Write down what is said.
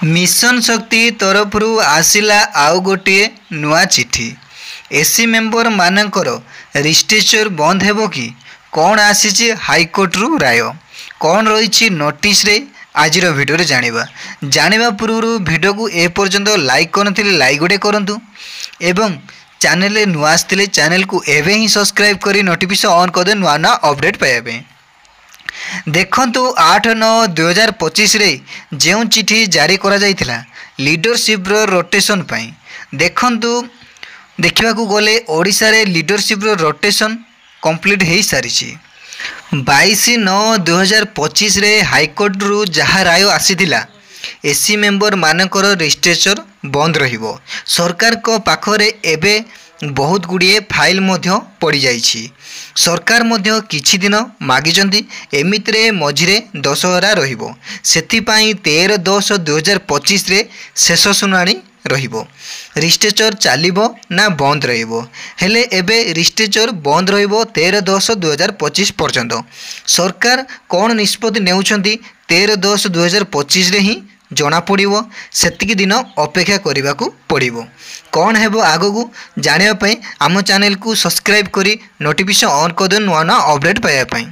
Mission शक्ति तरफरु आसिला आउ गोटे नुआ चिठी। एसी मेंबर मानकर रिस्ट्रेचर बंद हेबो कि कौन आसी हाईकोर्ट रु राय कौन रही नोटिस रे आज भिडियो जानिबा पूर्व भिडियो को ए पर्यंत लाइक करनथिले लाइक गोटे करंतु एवं चैनल नुआ आसथिले चैनल को एवे ही सब्सक्राइब करी नोटिफिकेशन ऑन कर दे नुआ नुआ अपडेट पाइबे। देखंतु 8/9/2025 रे जेउ चिठी जारी करा जायतिला लीडरशिप रो रोटेशन पई देखंतु देखिबा को गले ओडिसा रे लीडरशिप रो रोटेशन कंप्लीट हेई सारिछि। 22/9/2025 रे हाईकोर्ट रु जहा राय आसीथिला एसी मेंबर मानकर रिस्ट्रेचर बंद रहिबो। सरकार को पाखरे एबे बहुत गुड़िए फाइल मध्य पड़ी जाइछि। सरकार मध्य किछि दिन मागिचंती एमितरे मझिरे दशहरा रहिबो सेथिपाई 13/10/2025 रे शेष सुनानी रहिबो। रिस्ट्रेचर चलिबो ना बंद रहिबो हेले एबे रिस्ट्रेचर बंद रहिबो 13/10/2025 पर्यंत। सरकार कौन निष्पत्ति नेउछंती 13/10/2025 रे ही जना पड़िबो सेतिकी दिन अपेक्षा करने को पड़िबो। कौन हेबो आगो जानिबा पई आम चैनल को सब्सक्राइब करी नोटिफिकेशन ऑन कर दे नुआ नुआ अपडेट पाइबा पई।